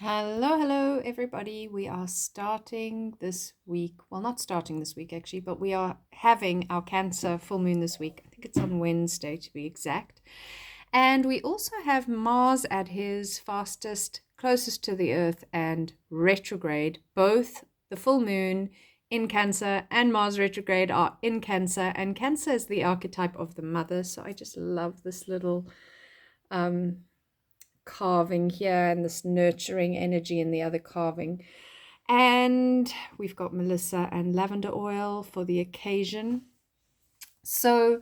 Hello, everybody. We are starting this week. Well, not starting this week, actually, but we are having our Cancer full moon this week. I think it's on Wednesday, to be exact. And we also have Mars at his fastest, closest to the Earth, and retrograde. Both the full moon in Cancer and Mars retrograde are in Cancer. And Cancer is the archetype of the mother. So I just love this little um, carving here and this nurturing energy in the other carving. And we've got Melissa and lavender oil for the occasion. So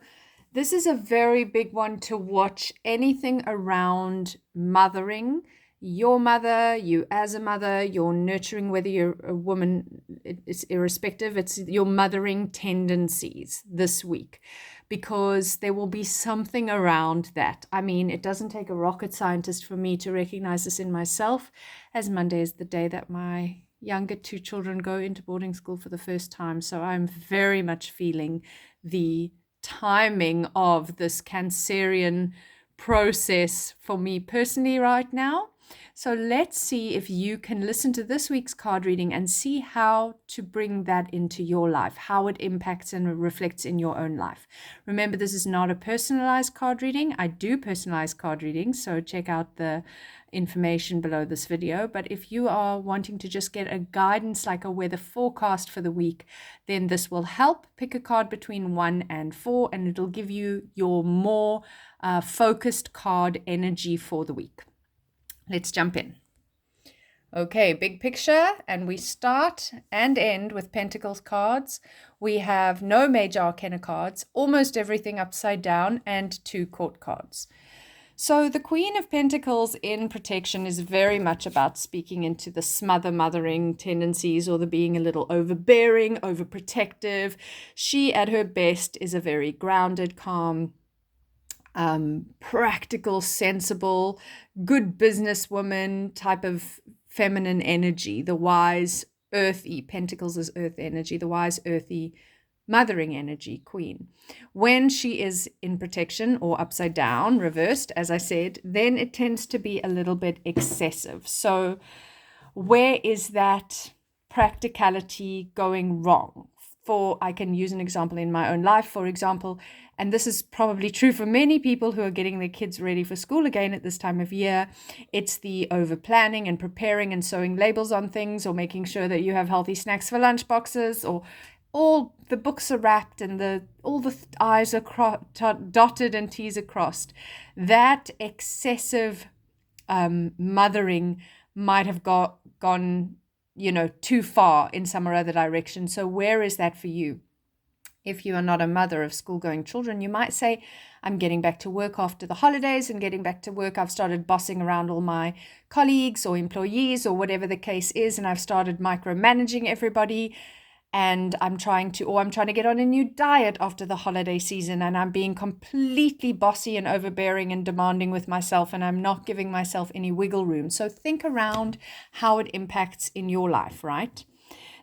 this is a very big one to watch. Anything around mothering, your mother, you as a mother, you're nurturing, whether you're a woman, it's irrespective. It's your mothering tendencies this week, because there will be something around that. I mean, it doesn't take a rocket scientist for me to recognize this in myself, as Monday is the day that my younger two children go into boarding school for the first time. So I'm very much feeling the timing of this Cancerian process for me personally right now. So let's see if you can listen to this week's card reading and see how to bring that into your life, how it impacts and reflects in your own life. Remember, this is not a personalized card reading. I do personalized card readings, so check out the information below this video. But if you are wanting to just get a guidance, like a weather forecast for the week, then this will help. Pick a card between 1 and 4, and it'll give you your more focused card energy for the week. Let's jump in. Okay, big picture, and we start and end with Pentacles cards. We have no major arcana cards, almost everything upside down, and 2 court cards. So the Queen of Pentacles in protection is very much about speaking into the mothering tendencies, or the being a little overbearing, overprotective. She, at her best, is a very grounded, calm, practical, sensible, good businesswoman type of feminine energy, the wise, earthy, Pentacles is earth energy, the wise, earthy, mothering energy, queen. When she is in protection or upside down, reversed, as I said, then it tends to be a little bit excessive. So where is that practicality going wrong? I can use an example in my own life, for example, and this is probably true for many people who are getting their kids ready for school again at this time of year. It's the over planning and preparing and sewing labels on things, or making sure that you have healthy snacks for lunch boxes, or all the books are wrapped and all the I's are dotted and T's are crossed. That excessive mothering might have gone too far in some or other direction. So where is that for you? If you are not a mother of school-going children, you might say, I'm getting back to work after the holidays, and getting back to work, I've started bossing around all my colleagues or employees or whatever the case is, and I've started micromanaging everybody, and I'm trying to get on a new diet after the holiday season, and I'm being completely bossy and overbearing and demanding with myself, and I'm not giving myself any wiggle room. So think around how it impacts in your life, right?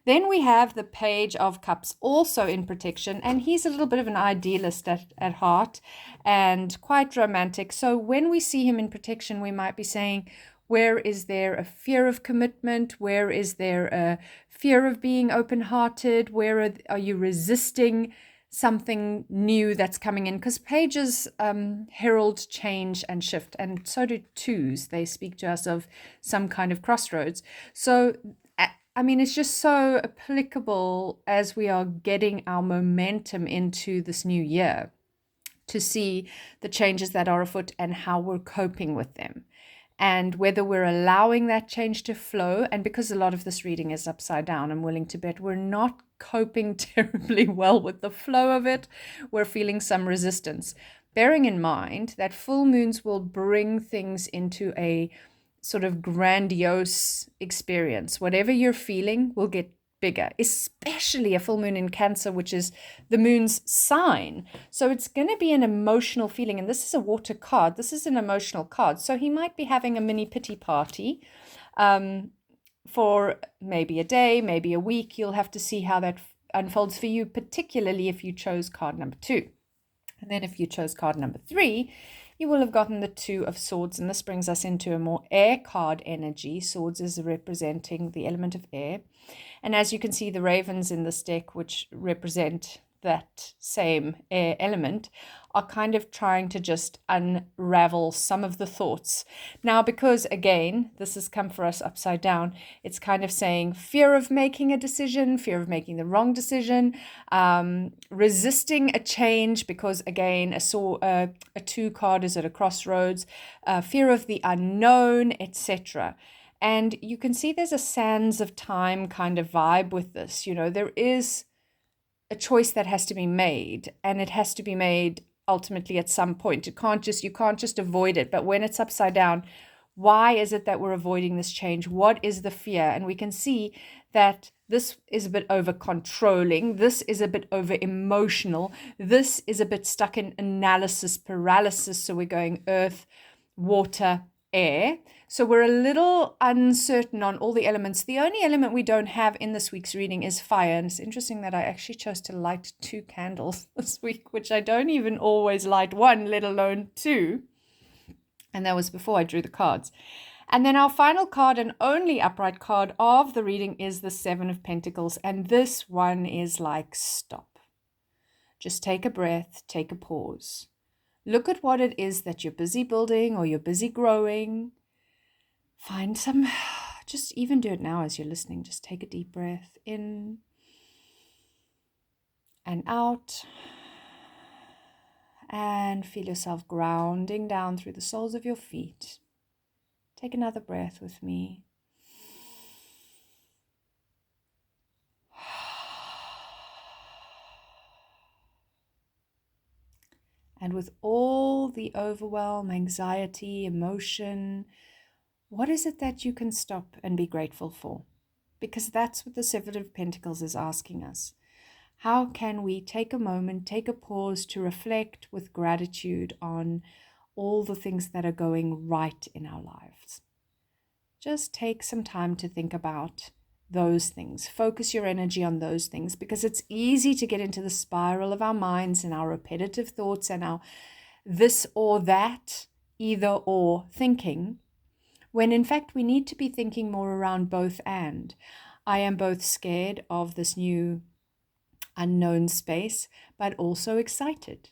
Then we have the Page of Cups also in protection, and he's a little bit of an idealist at heart and quite romantic. So when we see him in protection, we might be saying, where is there a fear of commitment? Where is there a fear of being open-hearted? Where are you resisting something new that's coming in? Because pages herald change and shift, and so do twos. They speak to us of some kind of crossroads. So I mean, it's just so applicable as we are getting our momentum into this new year, to see the changes that are afoot and how we're coping with them, and whether we're allowing that change to flow. And because a lot of this reading is upside down, I'm willing to bet we're not coping terribly well with the flow of it. We're feeling some resistance, bearing in mind that full moons will bring things into a sort of grandiose experience. Whatever you're feeling will get bigger, especially a full moon in Cancer, which is the moon's sign. So it's going to be an emotional feeling. And this is a water card. This is an emotional card. So he might be having a mini pity party for maybe a day, maybe a week. You'll have to see how that unfolds for you, particularly if you chose card number 2. And then if you chose card number 3, you will have gotten the Two of Swords, and this brings us into a more air card energy. Swords is representing the element of air. And as you can see, the ravens in this deck, which represent that same air element, are kind of trying to just unravel some of the thoughts. Now, because again, this has come for us upside down, it's kind of saying fear of making a decision, fear of making the wrong decision, resisting a change, because again, a two card is at a crossroads, fear of the unknown, etc. And you can see there's a sands of time kind of vibe with this. There is a choice that has to be made, and it has to be made ultimately at some point. You can't just avoid it. But when it's upside down, why is it that we're avoiding this change? What is the fear? And we can see that this is a bit over controlling. This is a bit over emotional. This is a bit stuck in analysis paralysis. So we're going earth, water, air. So we're a little uncertain on all the elements. The only element we don't have in this week's reading is fire. And it's interesting that I actually chose to light 2 candles this week, which I don't even always light 1, let alone 2. And that was before I drew the cards. And then our final card and only upright card of the reading is the 7 of Pentacles. And this one is like, stop. Just take a breath, take a pause. Look at what it is that you're busy building or you're busy growing. Find some, just even do it now as you're listening. Just take a deep breath in and out. And feel yourself grounding down through the soles of your feet. Take another breath with me. And with all the overwhelm, anxiety, emotion, what is it that you can stop and be grateful for? Because that's what the 7 of Pentacles is asking us. How can we take a moment, take a pause to reflect with gratitude on all the things that are going right in our lives? Just take some time to think about those things. Focus your energy on those things, because it's easy to get into the spiral of our minds and our repetitive thoughts and our this or that, either or thinking, when in fact we need to be thinking more around both and. I am both scared of this new unknown space, but also excited.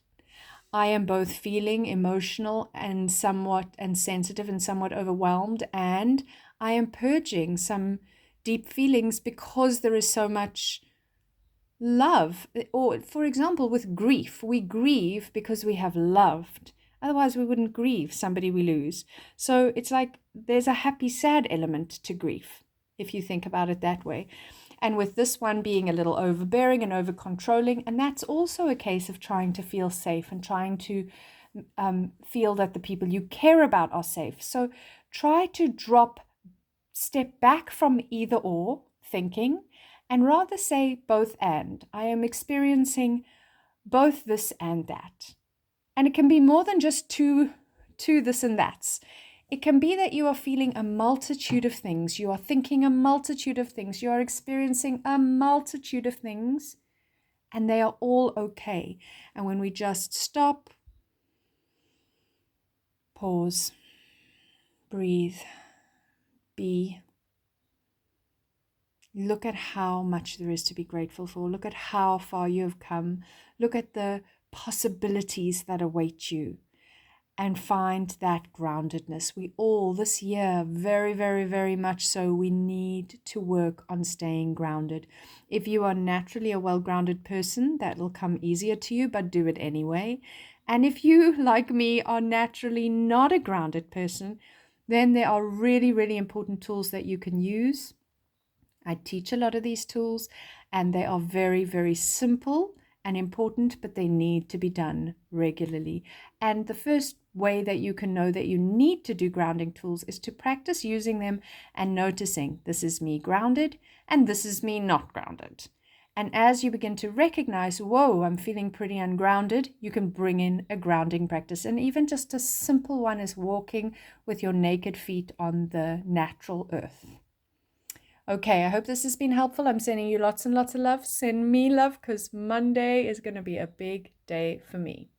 I am both feeling emotional and sensitive and somewhat overwhelmed, and I am purging some deep feelings because there is so much love. Or, for example, with grief, we grieve because we have loved. Otherwise, we wouldn't grieve somebody we lose. So it's like there's a happy, sad element to grief, if you think about it that way. And with this one being a little overbearing and over-controlling, and that's also a case of trying to feel safe and trying to feel that the people you care about are safe. So try to step back from either or thinking, and rather say both and. I am experiencing both this and that. And it can be more than just two this and that's. It can be that you are feeling a multitude of things. You are thinking a multitude of things. You are experiencing a multitude of things, and they are all okay. And when we just stop, pause, breathe, be, look at how much there is to be grateful for. Look at how far you have come. Look at the possibilities that await you. And find that groundedness. We all, this year, very, very, very much so, we need to work on staying grounded. If you are naturally a well-grounded person, that will come easier to you, but do it anyway. And if you, like me, are naturally not a grounded person, then there are really, really important tools that you can use. I teach a lot of these tools, and they are very, very simple and important, but they need to be done regularly. And the first way that you can know that you need to do grounding tools is to practice using them and noticing, this is me grounded and this is me not grounded. And as you begin to recognize, whoa, I'm feeling pretty ungrounded, you can bring in a grounding practice. And even just a simple one is walking with your naked feet on the natural earth. Okay, I hope this has been helpful. I'm sending you lots and lots of love. Send me love, because Monday is going to be a big day for me.